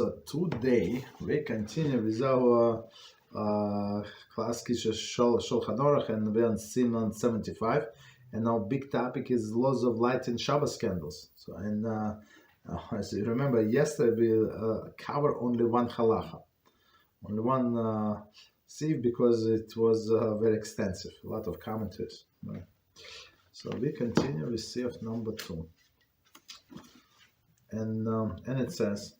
So today we continue with our class Kitzur Shulchan Aruch, and we're on Siman 75, and our big topic is laws of light in Shabbos candles. So, and as you remember, yesterday we covered only one halacha, only one sieve, because it was very extensive, a lot of commentaries. Right? So we continue with sieve number 2, and it says,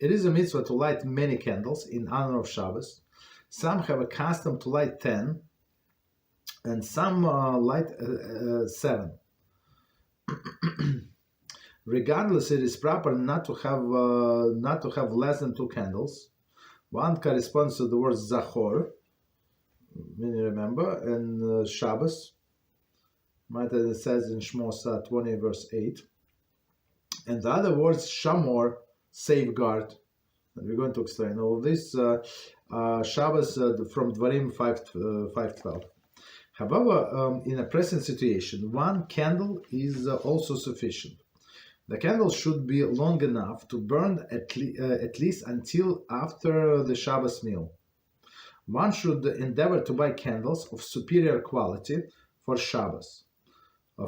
it is a mitzvah to light many candles in honor of Shabbos. Some have a custom to light 10, and some light 7. Regardless, it is proper not to have less than 2 candles. One corresponds to the word Zachor, meaning remember, and Shabbos. It says in Shmos 20 verse 8. And the other words Shamor, safeguard. And we're going to explain all this. Shabbos from Dvarim 5:12. However, in a present situation, one candle is also sufficient. The candle should be long enough to burn at least until after the Shabbos meal. One should endeavor to buy candles of superior quality for Shabbos.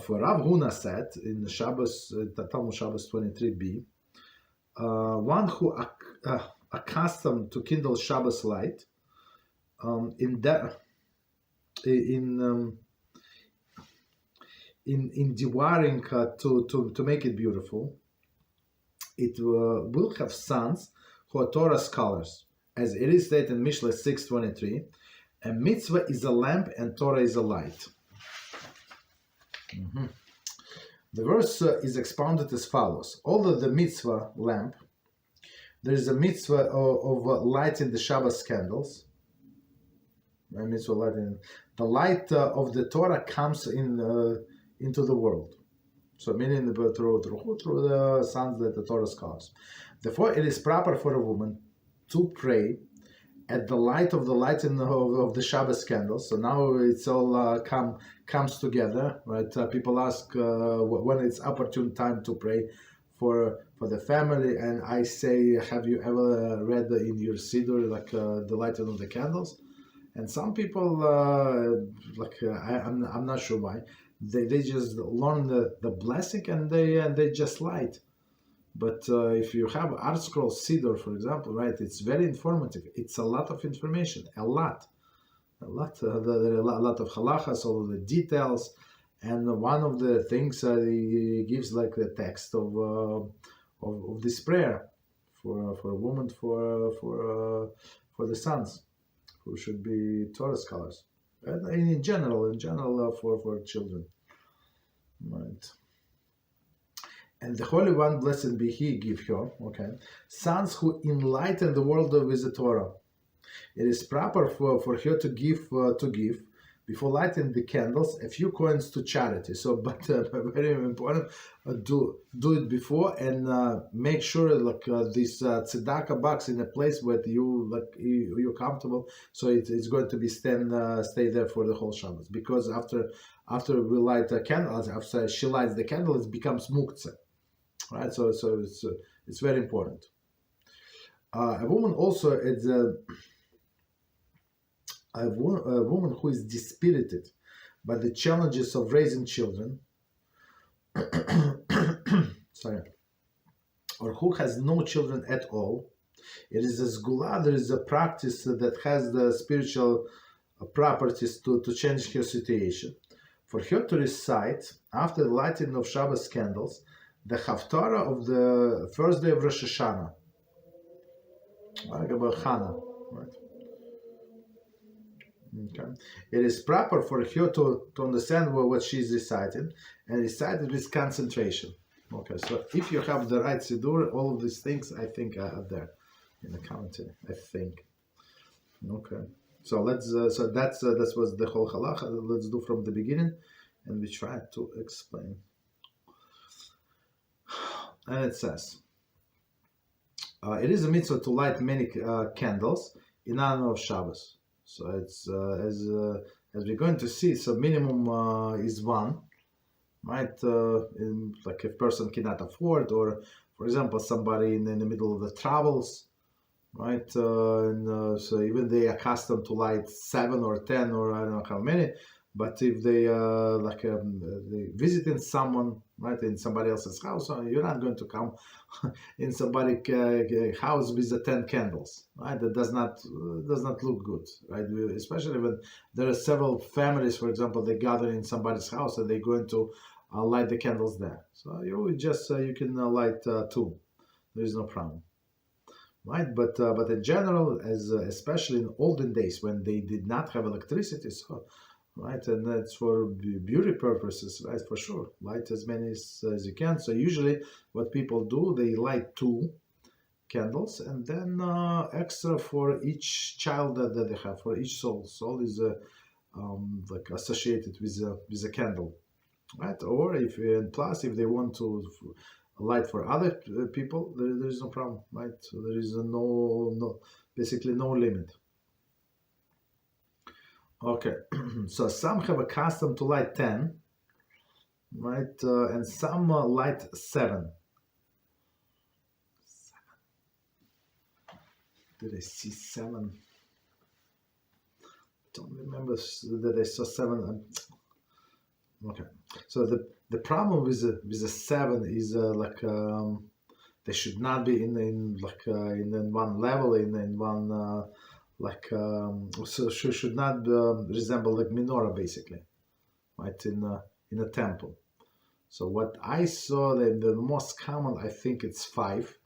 For Rav Huna said in the Shabbos, Talmud Shabbos 23b, one who accustomed to kindle Shabbos light in devouring to make it beautiful, it will have sons who are Torah scholars, as it is stated in Mishlei 6:23. A mitzvah is a lamp and Torah is a light. The verse is expounded as follows. Although the mitzvah lamp, there is a mitzvah of lighting the Shabbos candles. A mitzvah lighting. The light of the Torah comes into the world. So meaning through the sons that the Torah scholars. Therefore, it is proper for a woman to pray at the light of the lighting of the Shabbos candles. So now it's all comes together, right? People ask when it's opportune time to pray for the family, and I say, have you ever read in your siddur like the lighting of the candles? And some people I'm not sure why they just learn the blessing and they just light. But if you have Art Scroll Siddur, for example, right, it's very informative. It's a lot of information, a lot. There are a lot of halachas, all of the details, and one of the things he gives like the text of this prayer for a woman, for the sons who should be Torah scholars, and in general for children, right? And the Holy One, blessed be He, give her, okay, sons who enlighten the world with the Torah. It is proper for her to give before lighting the candles a few coins to charity. So, but very important, do it before, and make sure this tzedakah box in a place where you're comfortable. So it's going to be stay there for the whole Shabbos, because after we light a candle, after she lights the candle, it becomes muktzeh. Right, so it's very important. A woman also is a woman who is dispirited by the challenges of raising children, sorry, or who has no children at all. It is a sgula, there is a practice that has the spiritual properties to change her situation. For her to recite after the lighting of Shabbos candles the Haftarah of the first day of Rosh Hashanah, like about Chana, right? Okay. It is proper for her to understand what she is reciting, and recite it with concentration. Okay, so if you have the right siddur, all of these things I think are there in the commentary. I think. Okay, so let's. So that was the whole halacha. Let's do from the beginning, and we try to explain. And it says, it is a mitzvah to light many candles in honor of Shabbos. So it's as we're going to see. So minimum is 1, right? Like if person cannot afford, or for example, somebody in the middle of the travels, right? So even they accustomed to light 7 or 10 or I don't know how many, but if they they visiting someone, right, in somebody else's house, you're not going to come in somebody's house with the 10 candles, right? That does not look good, right? Especially when there are several families, for example, they gather in somebody's house and they're going to light the candles there. So you just you can light 2. There is no problem, right? But in general, as especially in olden days when they did not have electricity, so right, and that's for beauty purposes, right? For sure, light as many as you can. So usually, what people do, they light 2 candles, and then extra for each child that they have, for each soul. Soul is like associated with a candle, right? Or if and plus, if they want to light for other people, there is no problem, right? So there is basically no limit. Okay, so some have a custom to light 10, right? And some light 7. Did I see 7? Don't remember that I saw 7. Okay, so the problem with the 7 is they should not be in one level, in one so should not resemble like menorah, basically, right, in a temple. So what I saw, the most common, I think it's 5,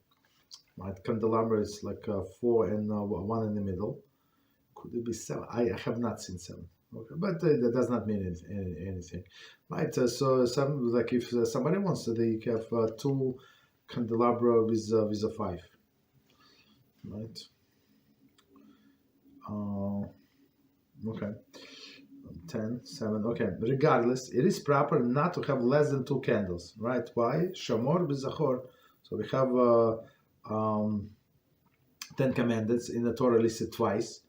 right? Candelabra is like 4 and 1 in the middle. Could it be 7? I have not seen 7. Okay, but that does not mean anything, right? So some, like if somebody wants to, they have 2 candelabra with a 5, right? Okay, 10, 7. Okay, regardless, it is proper not to have less than 2 candles, right? Why? Shamor b'zachor. So we have 10 commandments in the Torah listed twice,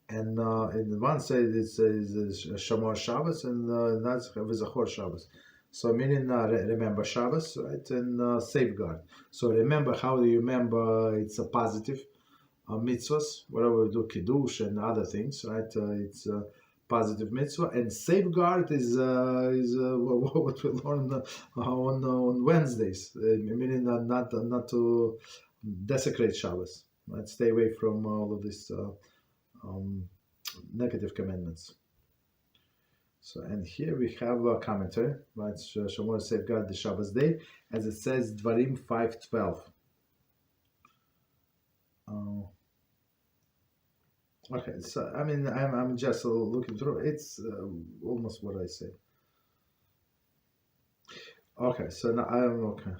and in one side it's Shamor Shabbos, and that's v'zachor Shabbos. So meaning remember Shabbos, right, and safeguard. So remember, how do you remember? It's a positive. Mitzvahs, whatever we do, kiddush and other things, right? It's a positive mitzvah, and safeguard is what we learn on Wednesdays, meaning not to desecrate Shabbos, right? Stay away from all of these negative commandments. So, and here we have a commentary, right? Shomor safeguard the Shabbos day, as it says Dvarim 5:12. Okay, so I mean, I'm just looking through. It's almost what I say. Okay, so now I'm okay.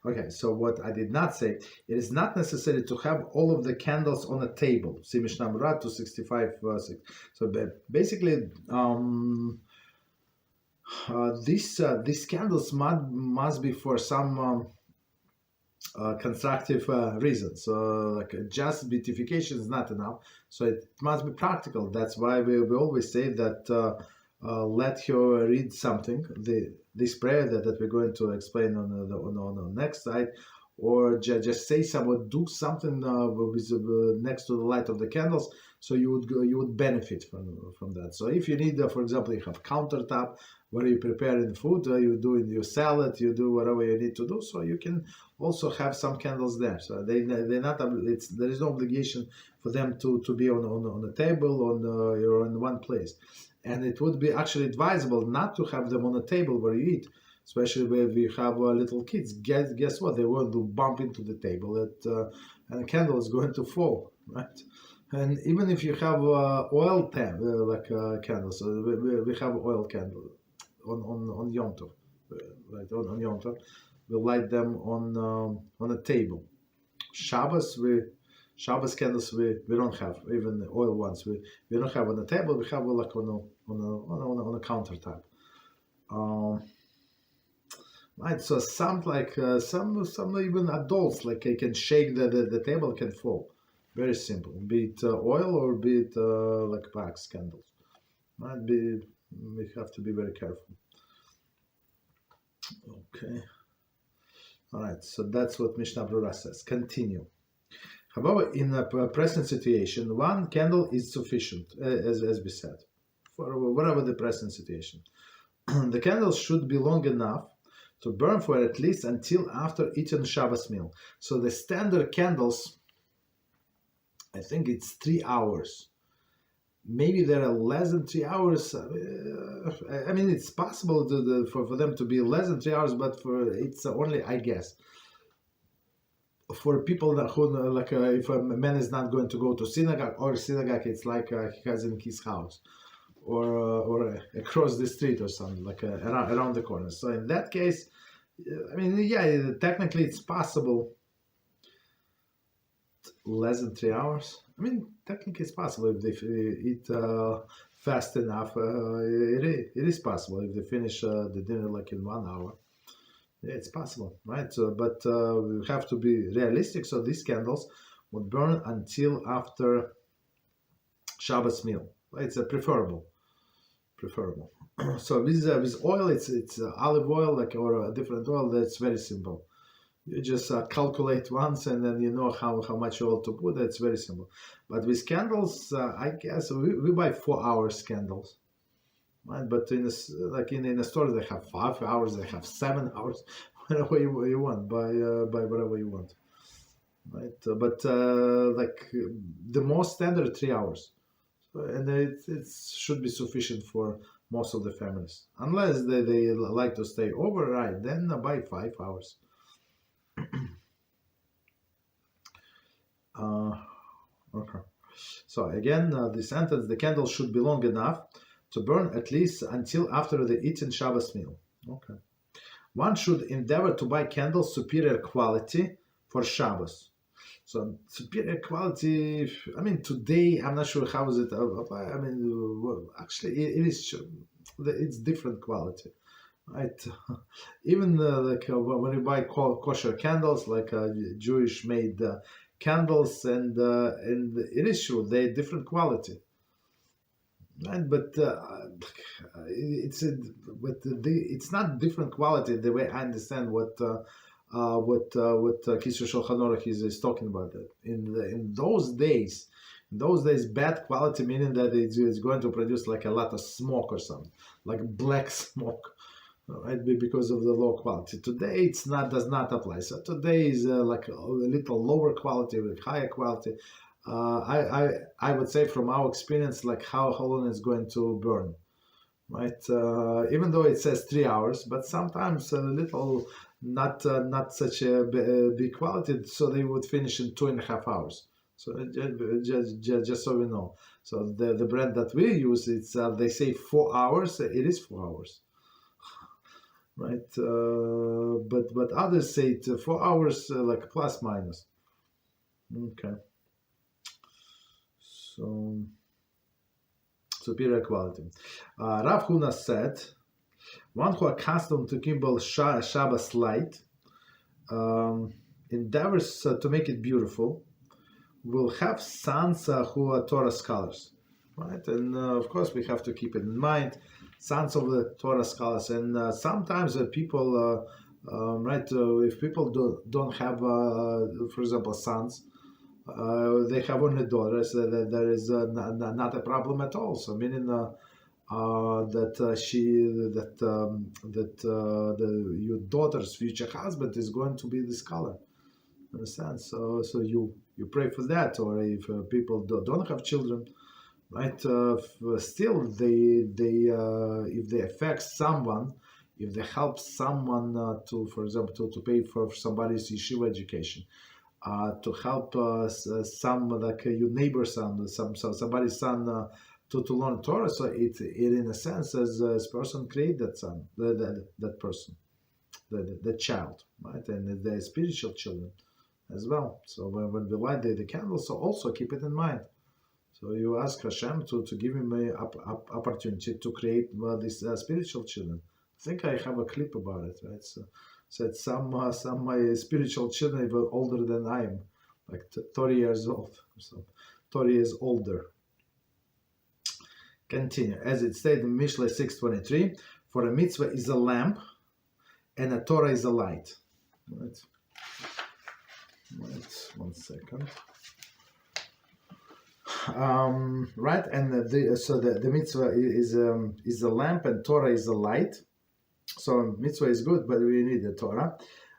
Okay, so what I did not say, it is not necessary to have all of the candles on a table. See Mishnah Berurah 265:6. So basically, these candles must be for some constructive reasons. So like just beautification is not enough. So it must be practical. That's why we always say that let you read something, this prayer that we're going to explain on the next slide, or just say something, do something with next to the light of the candles, so you would benefit from that. So if you need, for example, you have countertop where you preparing food, you do your salad, you do whatever you need to do, so you can also have some candles there. So they're not. There is no obligation for them to be on a table or in one place. And it would be actually advisable not to have them on a table where you eat, especially where we have little kids. Guess what? They will bump into the table, and the candle is going to fall, right? And even if you have oil candles, so we have oil candle on Yom Tov, right? On Yom Tov, we light them on a table. Shabbos candles we don't have, even the oil ones we don't have on the table. We have like on a countertop. Right, so some even adults like they can shake the table, can fall. Very simple. Be it oil or be it like wax candles. We have to be very careful. Okay. All right, so that's what Mishnah Brura says. Continue. However, in a present situation, one candle is sufficient, as we said, for whatever the present situation. The candles should be long enough to burn for at least until after eating Shabbos meal. So the standard candles, I think it's 3 hours. Maybe there are less than 3 hours. I mean, it's possible for them to be less than 3 hours, but it's only, I guess, for people that who if a man is not going to go to synagogue, it's like he has in his house, or across the street or something, like around the corner. So in that case, I mean, yeah, technically it's possible. Less than 3 hours. I mean, technically it's possible if they eat fast enough. It is possible if they finish the dinner like in 1 hour. Yeah, it's possible, right? So, but we have to be realistic. So these candles would burn until after Shabbos meal. Right? It's preferable. So with oil, it's olive oil, like, or a different oil. That's very simple. You just calculate once, and then you know how much oil to put. It's very simple. But with candles, I guess we buy 4 hours candles, right? But in a store, they have 5 hours, they have 7 hours, whatever you want. Buy whatever you want, right? But like the most standard 3 hours, and it should be sufficient for most of the families, unless they like to stay over, right? Then buy 5 hours. Okay. So again, the sentence: the candle should be long enough to burn at least until after the eating Shabbos meal. Okay. One should endeavor to buy candles superior quality for Shabbos. So superior quality. I mean, today I'm not sure how is it. I mean, actually, it is. It's different quality. Right, even like when you buy kosher candles, like Jewish made candles, and it is true they're different quality, right? But it's not different quality the way I understand what Kitzur Shulchan Aruch is talking about. That in those days, bad quality meaning that it's going to produce like a lot of smoke or something, like black smoke. Right, because of the low quality. Today does not apply. So today is like a little lower quality with higher quality. I would say from our experience, like how long it's going to burn, right? Even though it says 3 hours, but sometimes a little not such a big quality, so they would finish in 2.5 hours. So just so we know. So the brand that we use, it's they say 4 hours. It is 4 hours. Right, but others say 4 hours, like plus minus. Okay, so superior quality. Rav Huna said, one who accustomed to Kimball Shabbos light endeavors to make it beautiful will have sons who are Torah scholars, right? And of course we have to keep it in mind. Sons of the Torah scholars, and sometimes people, right? If people don't have, for example, sons, they have only daughters. There is not a problem at all. So meaning that your daughter's future husband is going to be the scholar. Understand? So you pray for that, or if people don't have children. Right, still if they affect someone, if they help someone to, for example, to pay for somebody's yeshiva education, to help some like your neighbor's son, somebody's son to learn Torah, so it in a sense as person create that son, that person, the child, right, and the spiritual children as well. So when we light the candles, so also keep it in mind. So you ask Hashem to give him an opportunity to create these spiritual children. I think I have a clip about it, right? So said some my spiritual children were older than I am, like 30 years old, so 30 years older. Continue. As it stated in Mishlei 6:23, for a mitzvah is a lamp, and a Torah is a light. Right. Wait 1 second. Right, and the mitzvah is a lamp and Torah is a light. So mitzvah is good, but we need the Torah,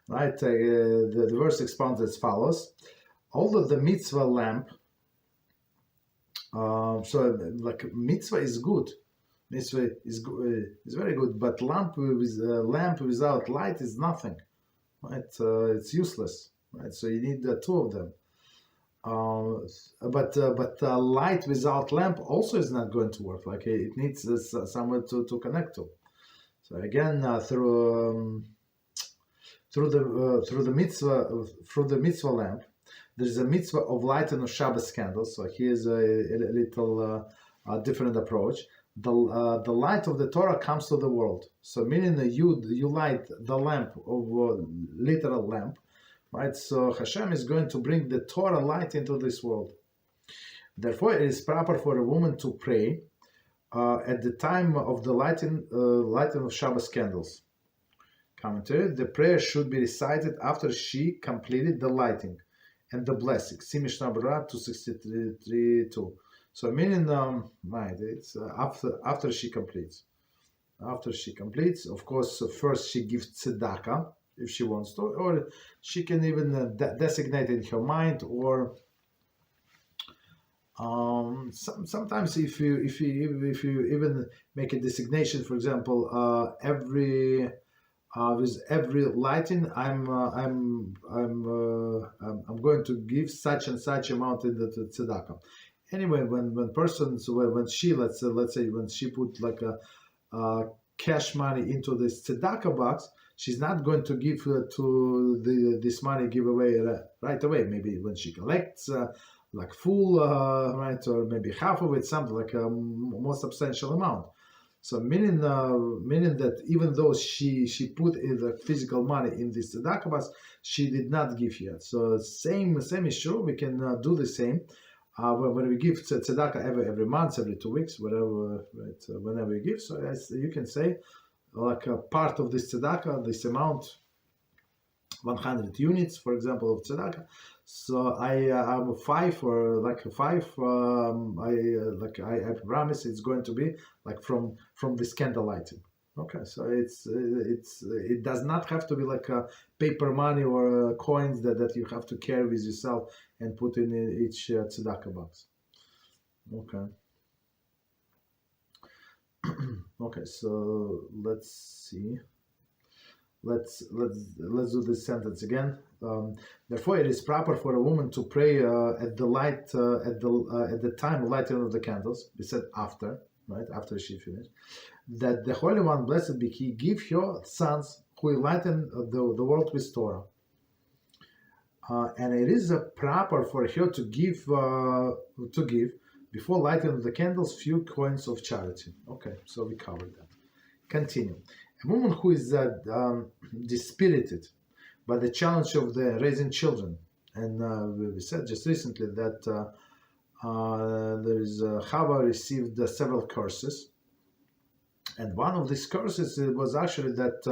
right? The verse expounds as follows: although the mitzvah lamp, so like mitzvah is good, mitzvah is very good, but lamp without light is nothing, right? It's useless, right? So you need the two of them. But light without lamp also is not going to work. Like it needs somewhere to connect to. So again, through the mitzvah lamp, there is a mitzvah of lighting of Shabbos candles. So here's a little different approach. The light of the Torah comes to the world. So meaning that you light the lamp of literal lamp, right? So HaShem is going to bring the Torah light into this world. Therefore, it is proper for a woman to pray at the time of the lighting of Shabbos candles. Commentary: the prayer should be recited after she completed the lighting and the blessing. See Mishnah Berurah 263:2. So meaning, right, it's after she completes. After she completes, of course, first she gives tzedakah if she wants to, or she can even designate in her mind, or sometimes if you even make a designation, for example, with every lighting, I'm going to give such and such amount in the tzedakah. Anyway, when she let's say when she put like a cash money into this tzedakah box, she's not going to give this money giveaway right away. Maybe when she collects like full, right, or maybe half of it, something like a more substantial amount. So meaning that even though she put in the physical money in this tzedakah box, she did not give yet. So same is true. We can do the same when we give tzedakah every month, every 2 weeks, whatever, right, whenever we give. So as you can say, like a part of this tzedakah, this amount, 100 units, for example, of tzedakah. So I have 5 or like 5. I promise it's going to be like from this candle lighting. Okay, so it does not have to be like a paper money or coins that you have to carry with yourself and put in each tzedakah box. Okay. Okay, so let's see. Let's do this sentence again. Therefore, it is proper for a woman to pray at the time of lighting of the candles. We said after, right? After she finished, that the Holy One, blessed be He, give her sons who will lighten the world with Torah. And it is proper for her to give before lighting the candles few coins of charity. Okay, so we covered that. Continue. A woman who is dispirited by the challenge of the raising children, and we said just recently that there is Chava received several curses, and one of these curses was actually that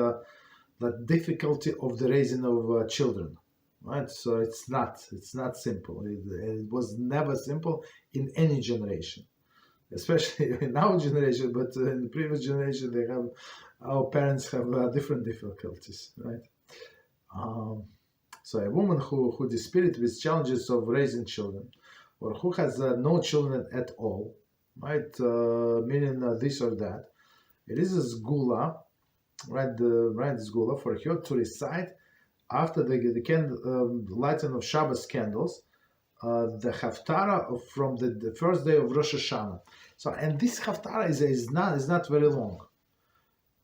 difficulty of the raising of children. Right, so it's not simple. It was never simple in any generation, especially in our generation. But in the previous generation, our parents have different difficulties, right? So a woman who dispirited with challenges of raising children, or who has no children at all, right? Meaning this or that, it is a sgula, right? Sgula for her to recite after the lighting of Shabbos candles, the Haftarah from the first day of Rosh Hashanah. So, and this Haftarah is not very long.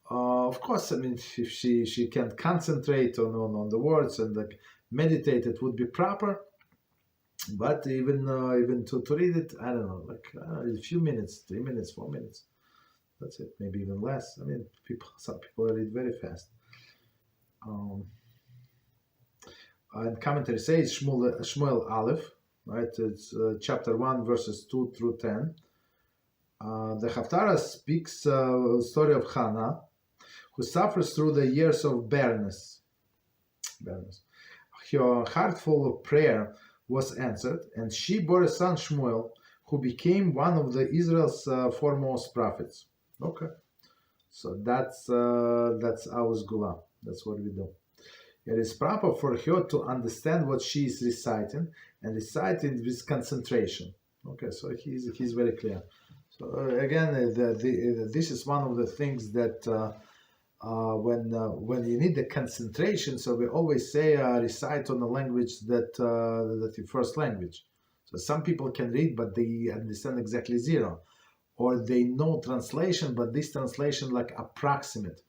Of course, I mean, if she can concentrate on the words and like meditate, it would be proper. But even to read it, I don't know, like a few minutes, 3 minutes, 4 minutes. That's it, maybe even less. I mean, some people read very fast. And commentary says Shmuel Aleph, right? It's chapter 1, verses 2 through 10. The Haftarah speaks the story of Hannah, who suffers through the years of barrenness. Her heartful of prayer was answered, and she bore a son Shmuel, who became one of the Israel's foremost prophets. Okay, so that's our Gula. That's what we do. It is proper for her to understand what she is reciting and recite it with concentration. Okay, so he's very clear. So again, this is one of the things that when you need the concentration, so we always say recite on a language that your first language. So some people can read, but they understand exactly zero, or they know translation, but this translation like approximate.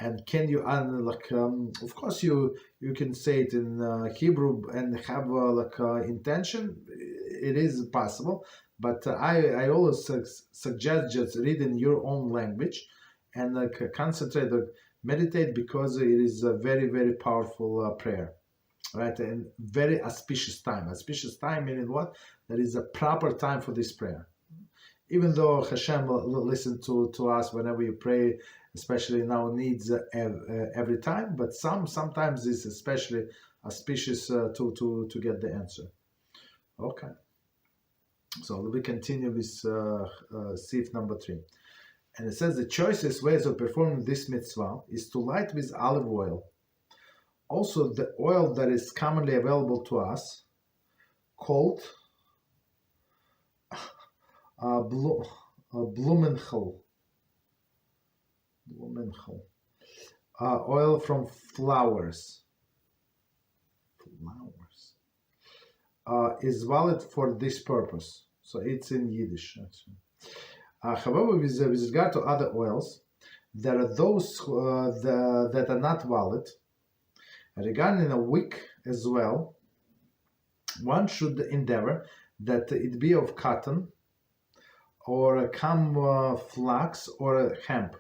And can you of course you can say it in Hebrew and have intention. It is possible, but I always suggest just read in your own language and concentrate or meditate, because it is a very, very powerful prayer, right? And very auspicious time. Auspicious time meaning what? There is a proper time for this prayer. Even though HaShem will listen to us whenever you pray, especially in our needs every time, but sometimes it's especially auspicious to get the answer. Okay, so we continue with Sif number 3. And it says the choicest ways of performing this mitzvah is to light with olive oil. Also, the oil that is commonly available to us, called Blumenthal. Oil from flowers. Is valid for this purpose. So it's in Yiddish, actually. However, with regard to other oils, there are those that are not valid. Regarding a wick as well, one should endeavor that it be of cotton, or flax, or hemp,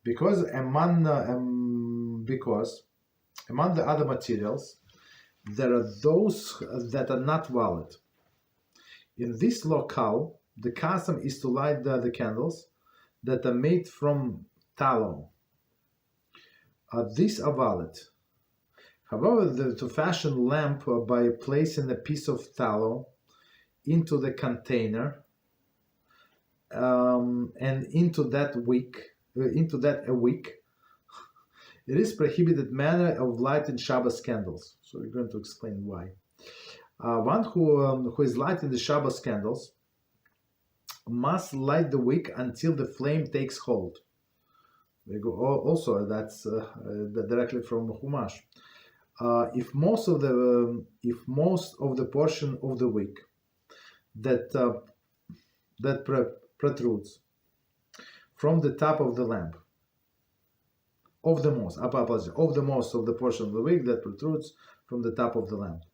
because among the other materials, there are those that are not valid. In this locale, the custom is to light the candles that are made from tallow. These are valid. However, to fashion lamp by placing a piece of tallow into the container and into that a wick, it is prohibited manner of lighting Shabbos candles. So we're going to explain why. One who is lighting the Shabbos candles must light the wick until the flame takes hold. We go also that's directly from Chumash. If most of the portion of the wick that protrudes from the top of the lamp, of the most of the portion of the wick that protrudes from the top of the lamp.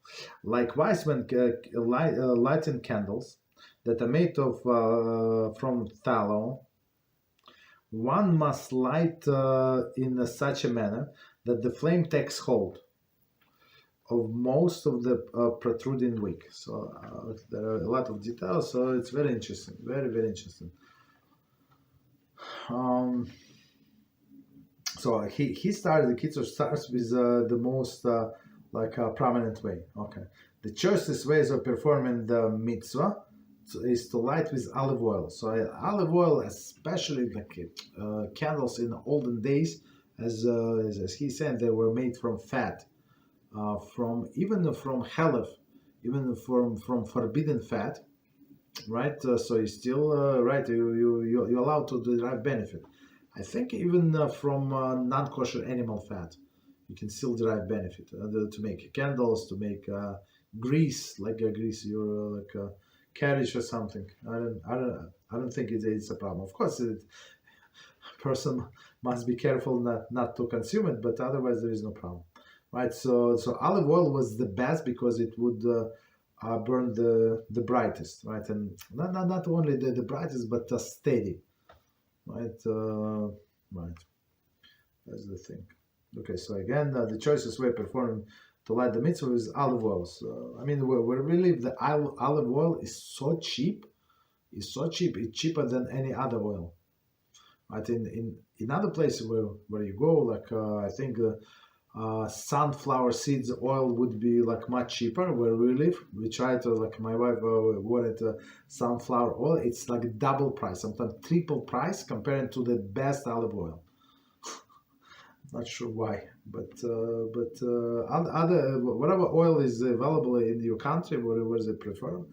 Likewise, when lighting candles that are made of from tallow, one must light in such a manner that the flame takes hold of most of the protruding wick. So there are a lot of details, so it's very interesting, very, very interesting. So he started, the Kitzur starts with the most prominent way. Okay, the choicest ways of performing the mitzvah is to light with olive oil. So olive oil, especially candles in the olden days, as he said, they were made from fat, from halef, even from forbidden fat, right? So you still right, you're allowed to derive benefit. I think even from non-kosher animal fat, you can still derive benefit to make candles, to make grease, grease your carriage or something. I don't think it's a problem. Of course, a person must be careful not to consume it, but otherwise there is no problem, right? So olive oil was the best because it would burn the brightest, right? And not only the brightest, but steady. Right, right. That's the thing. Okay, so again, the choicest way performed to light the mitzvah is olive oil. So, I mean, we really, the olive oil is so cheap. It's so cheap. It's cheaper than any other oil. Right? In other places where you go, I think sunflower seeds oil would be like much cheaper where we live. We try to, like, my wife wanted sunflower oil. It's like double price, sometimes triple price compared to the best olive oil. Not sure why, but other whatever oil is available in your country, whatever is preferred,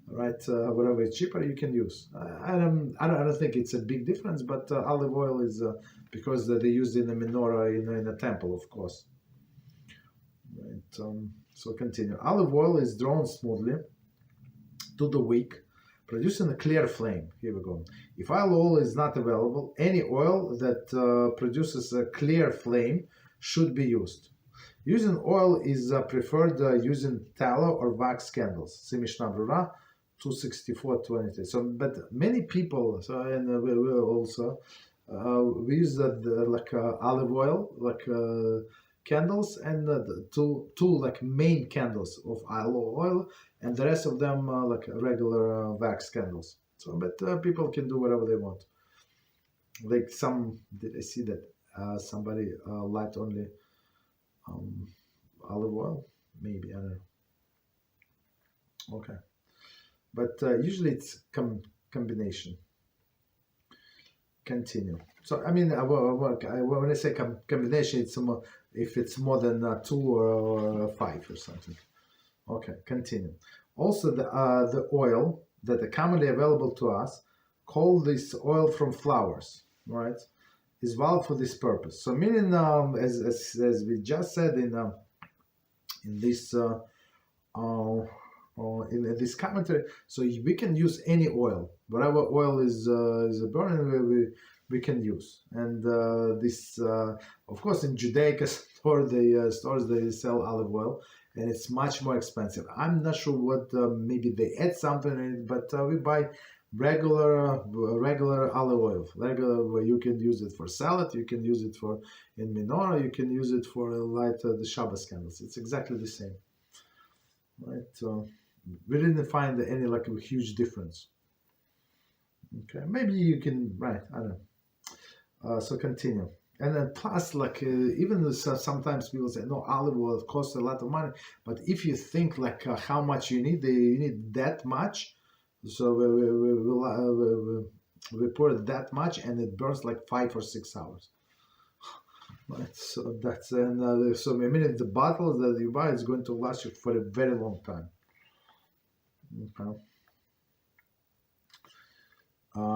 right? Whatever is cheaper, you can use. I don't think it's a big difference, but olive oil is because they use it in the menorah in a temple, of course. Right. So continue. Olive oil is drawn smoothly to the wick, producing a clear flame. Here we go. If olive oil is not available, any oil that produces a clear flame should be used. Using oil is preferred using tallow or wax candles. See Mishnah Brura 264:23. So, but many people, so, and we also we use like olive oil, like candles, and two like main candles of olive oil, and the rest of them like regular wax candles. So, but people can do whatever they want. Like did I see that somebody light only olive oil? Maybe, I don't know. Okay, but usually it's combination. Continue. So I mean, when I say combination, it's more if it's more than 2 or 5 or something. Okay, continue. Also, the oil that are commonly available to us, call this oil from flowers, right, is valid for this purpose. So meaning, as we just said in this in this commentary, so we can use any oil, whatever oil is burning, we can use. And this, of course, in Judaica stores they sell olive oil, and it's much more expensive. I'm not sure what maybe they add something in it, but we buy regular olive oil. Regular, you can use it for salad, you can use it for in menorah, you can use it for light the Shabbos candles. It's exactly the same, right? We didn't find any like a huge difference. Okay, maybe you can, right? I don't know. So continue. And then plus, like even though sometimes people say no, olive oil costs a lot of money, but if you think like how much you need that much, so we pour that much, and it burns like 5 or 6 hours. Right, so that's so I mean the bottles that you buy is going to last you for a very long time. Okay.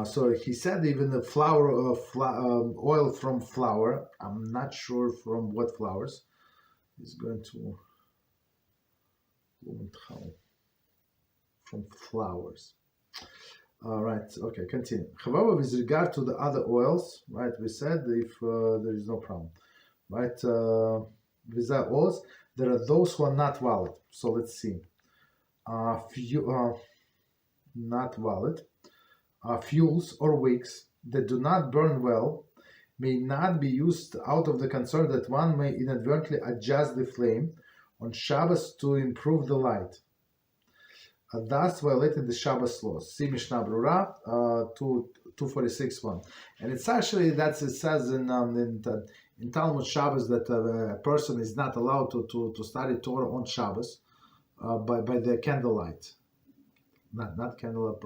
So he said even the oil from flour. I'm not sure from what flowers. He's going to from flowers. All right. Okay. Continue. However, with regard to the other oils, right? We said if there is no problem, right? With the oils, there are those who are not valid. So let's see. Not valid. Fuels or wicks that do not burn well may not be used out of the concern that one may inadvertently adjust the flame on Shabbos to improve the light, thus violating the Shabbos laws. See Mishnah Brura 246:1. And it's actually it says in Talmud Shabbos that a person is not allowed to study Torah on Shabbos by the candlelight, not candlelight.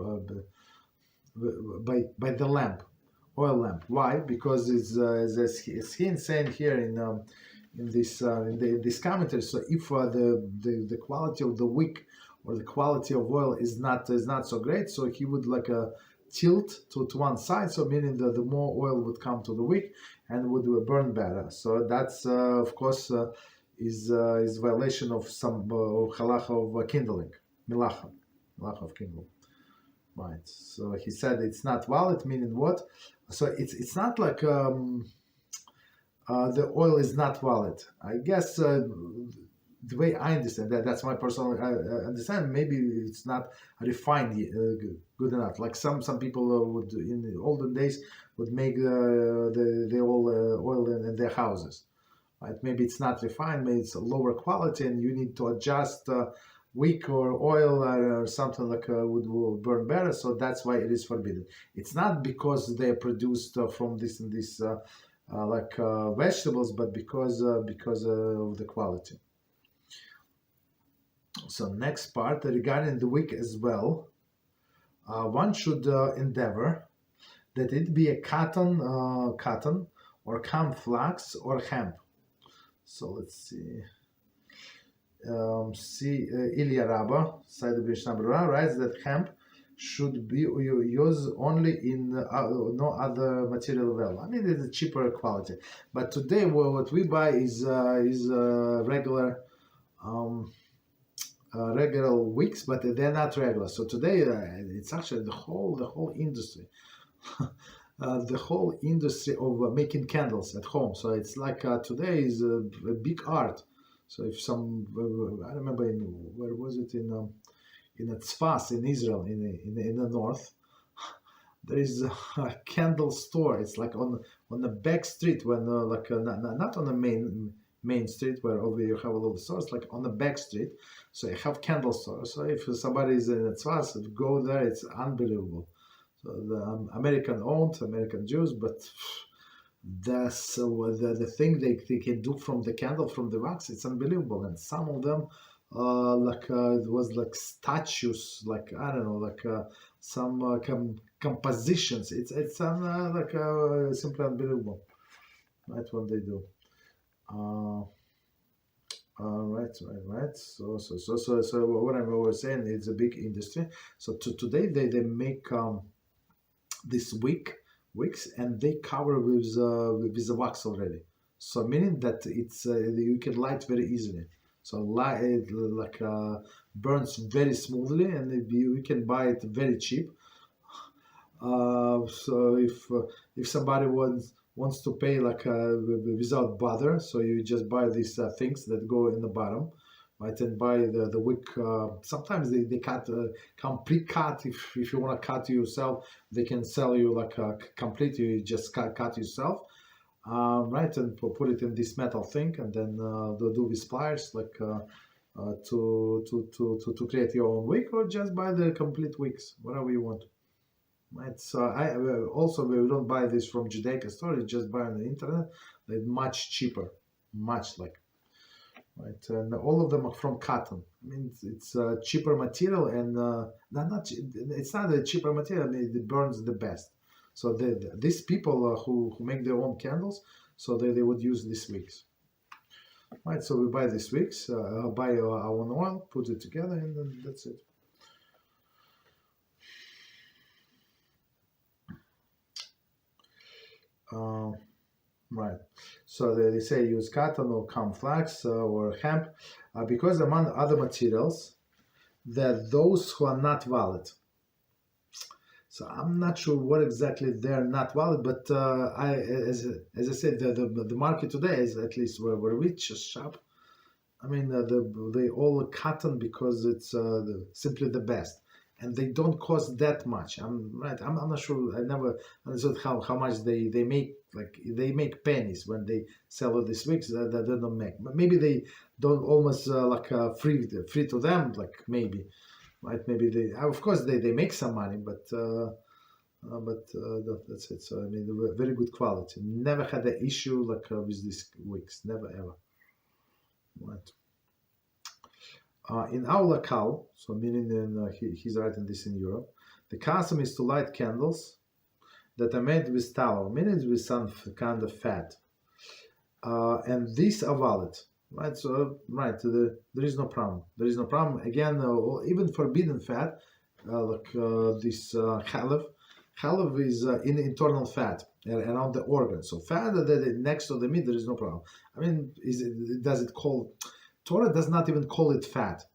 By the lamp, oil lamp. Why? Because it's as he's saying here in this commentary. So if the quality of the wick or the quality of oil is not so great, so he would like tilt to one side. So meaning that the more oil would come to the wick and would burn better. So that's of course is violation of some halacha of kindling, milacha of kindling. Right. So he said it's not valid, meaning what? So it's not like the oil is not valid. I guess the way I understand that's my personal understanding. Maybe it's not refined good enough. Like some people would in the olden days would make the oil in their houses. Right? Maybe it's not refined. Maybe it's a lower quality, and you need to adjust. Wick or oil or something like would burn better, so that's why it is forbidden. It's not because they are produced from this and this like vegetables, but because of the quality. So next part regarding the wick as well, one should endeavor that it be a cotton or camp flax or hemp. So let's see. Ilya Rabba, side of Mishnah writes that hemp should be used only in no other material well. I mean, it's a cheaper quality. But today, what we buy is regular regular wicks, but they're not regular. So today, it's actually the whole industry. The whole industry of making candles at home. So it's like today is a big art. So if I remember where was it in Tzfas in Israel in the north, there is a candle store. It's like on the back street when not on the main street where over you have a little stores, like on the back street. So you have candle stores. So if somebody is in Tzfas, go there. It's unbelievable. So the American owned, American Jews, but that's the thing they can do from the candle, from the wax, it's unbelievable. And some of them it was like statues, like I don't know, like some compositions. It's simply unbelievable, right? What they do. Right. So what I was saying, it's a big industry. So today they make this wicks, and they cover with the wax already. So meaning that it's you can light very easily. So light burns very smoothly, and you can buy it very cheap. So if somebody wants to pay without bother, so you just buy these things that go in the bottom, right, and buy the wick. Sometimes they come pre-cut. If you want to cut yourself, they can sell you like complete. You just cut yourself, right, and put it in this metal thing, and then do with pliers to create your own wick, or just buy the complete wicks, whatever you want. Right. So I also we don't buy this from Judaica store. You just buy on the internet. They're much cheaper, much like. Right, and all of them are from cotton. I mean, it's a cheaper material, and it's not a cheaper material. I mean, it burns the best. So these people who make their own candles, so they would use these wicks. Right, so we buy these wicks, buy our own oil, put it together, and then that's it. Right. So they say use cotton or camp flax or hemp because among other materials, that those who are not valid. So I'm not sure what exactly they're not valid, but as I said, the market today is, at least where we shop. I mean, they all cotton because it's simply the best, and they don't cost that much. I'm not sure. I never understood how much they make. Like they make pennies when they sell these wigs that they don't make. Maybe they don't almost free to them. Like maybe, right? Maybe they of course they make some money, but that's it. So I mean, they were very good quality. Never had an issue with these wigs. Never ever. Right. In our locale, so meaning he's writing this in Europe, the custom is to light candles that are made with tallow, meaning with some kind of fat, and these are valid, right? So there is no problem. There is no problem. Again, even forbidden fat, this Chalev is in internal fat around the organ. So fat that next to the meat, there is no problem. I mean, Torah does not even call it fat.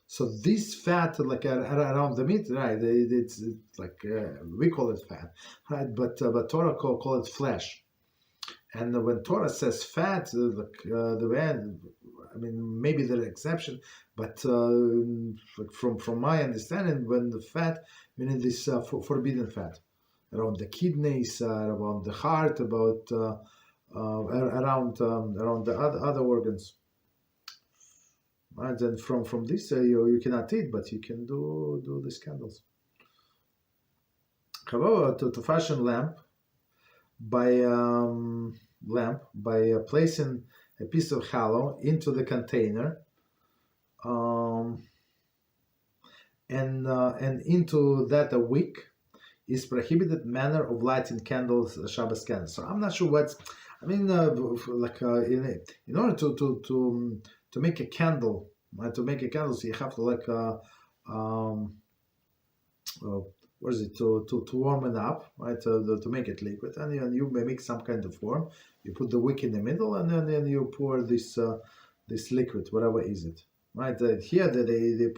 So this fat, around the meat, right? It's like we call it fat, right? But Torah call it flesh. And when Torah says fat, the way, I mean, maybe there are exception, but from my understanding, when the fat, meaning this forbidden fat, around the kidneys, around the heart, around the other organs. And then from this you cannot eat, but you can do these candles. However, to fashion lamp by lamp by placing a piece of tallow into the container, um, and into that a wick is prohibited manner of lighting candles, Shabbos candles. So I'm not sure what's. I mean, in order to make a candle, so you have to um, what is it, to warm it up, right? To make it liquid, and you may make some kind of form. You put the wick in the middle, and then you pour this this liquid, whatever is it, right? Here they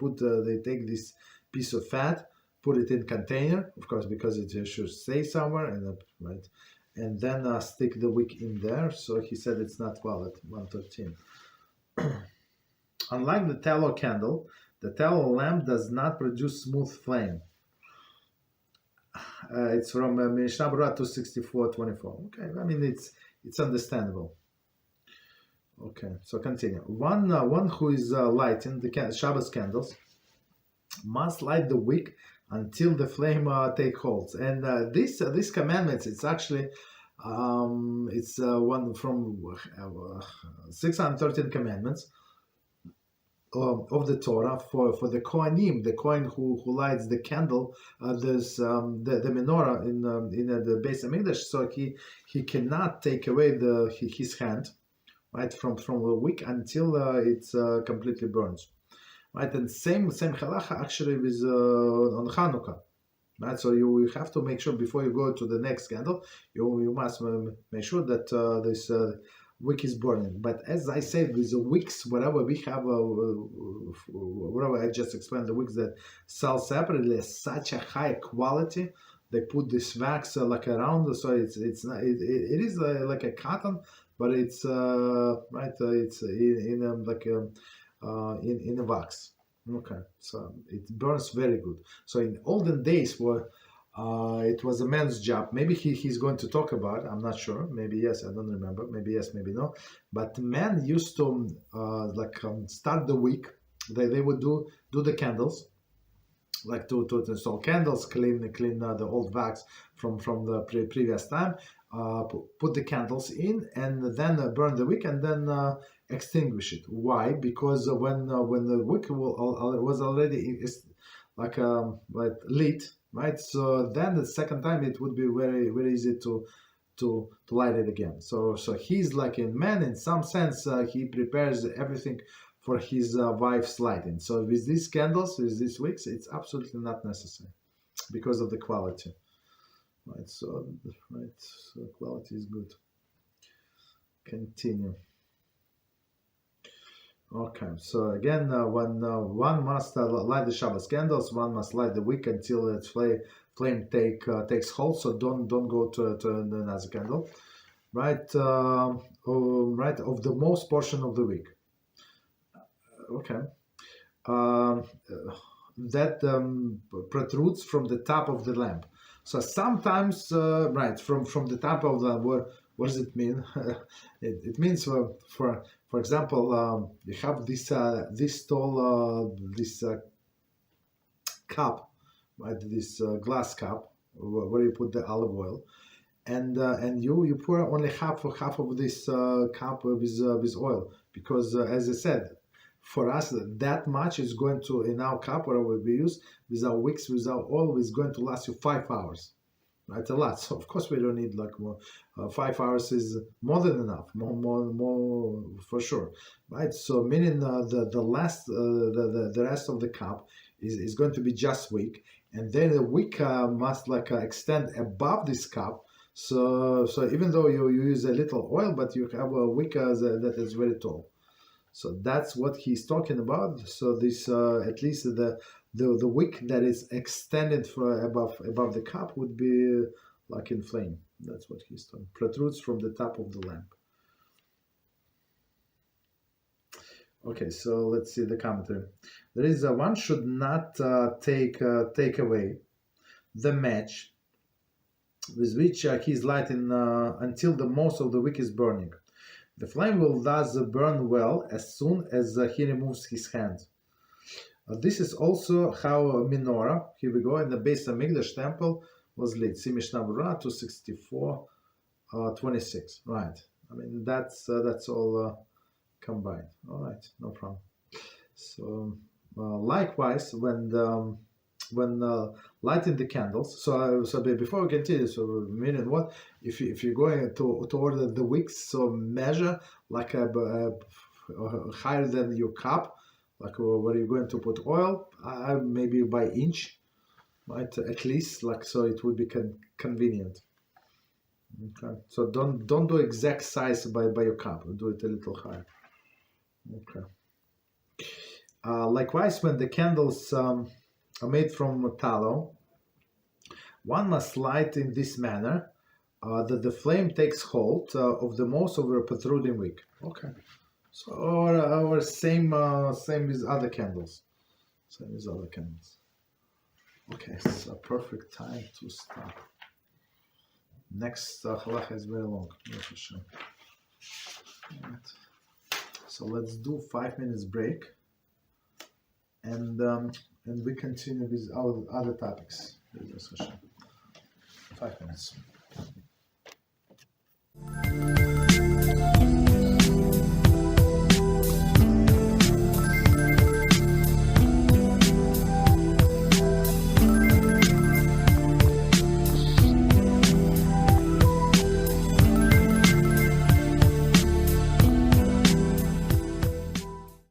take this piece of fat, put it in container, of course, because it should stay somewhere, and right, and then stick the wick in there. So he said it's not valid. 113. Unlike the tallow candle, the tallow lamp does not produce smooth flame. It's from Mishnah Berurah 264:24. Okay, I mean it's understandable. Okay, so continue. One who is lighting the Shabbos candles must light the wick until the flame take hold. And these commandments, it's actually it's one from 613 commandments of the Torah for the Kohanim, the Kohen who lights the candle, there's the menorah in the Beis Hamikdash, so he cannot take away his hand, right, from the wick until it's completely burns, right. And same halacha actually with on Hanukkah, right. So you have to make sure before you go to the next candle, you must make sure that this wick is burning. But as I said, with the wicks, whatever we have, whatever I just explained, the wicks that sell separately is such a high quality. They put this wax like around, so it's not, it is like a cotton, but it's right, it's in a wax. Okay, so it burns very good. So in olden days, where it was a man's job. Maybe he's going to talk about. I'm not sure. Maybe yes. I don't remember. Maybe yes. Maybe no. But men used to start the week. They would do the candles, like to install candles, clean the old wax from the previous time. Put the candles in, and then burn the wick, and then extinguish it. Why? Because when the wick was already like lit. Right, so then the second time it would be very very easy to light it again. So he's like a man in some sense. He prepares everything for his wife's lighting. So with these candles, with these wicks, it's absolutely not necessary because of the quality. Right, so quality is good. Continue. Okay, so again, when one must light the Shabbos candles, one must light the wick until its flame takes hold. So don't go to another candle, right? Right, of the most portion of the wick. Okay, that protrudes from the top of the lamp. So sometimes, right, from the top of the lamp. What does it mean? It means for example, you have this tall cup, right? This glass cup where you put the olive oil, and you pour only half of this cup with oil, because as I said, for us that much is going to, in our cup whatever we use, without wicks, without oil, is going to last you 5 hours. Right, a lot. So of course we don't need like more. 5 hours is more than enough. More for sure. Right. So meaning the rest of the cup is going to be just wick, and then the wick must extend above this cup. So even though you use a little oil, but you have a wick that is very tall. So that's what he's talking about. So this at least the wick that is extended for above the cup would be like in flame. That's what he's talking. Protrudes from the top of the lamp. Okay, so let's see the commentary. There is one should not take away the match with which he's lighting until the most of the wick is burning. The flame will thus burn well as soon as he removes his hand. This is also how menorah, here we go, in the Beis Hamikdash temple was lit. See Mishnah Berurah 264, 26. Right. I mean, that's all combined. All right, no problem. So likewise, when lighting the candles. So before we continue, so meaning what if you're going to order the wicks, so measure like higher than your cup, like where you're going to put oil, maybe by inch, right? At least, like so it would be convenient. Okay, so don't do exact size by your cup. Do it a little higher. Okay. Likewise, when the candles are made from tallow, one must light in this manner that the flame takes hold of the most of the protruding wick. Okay. So our same as other candles. Same as other candles. Okay, it's a perfect time to stop. Next halacha is very long. Right. So let's do 5 minutes break, and we continue with our other topics. 5 minutes.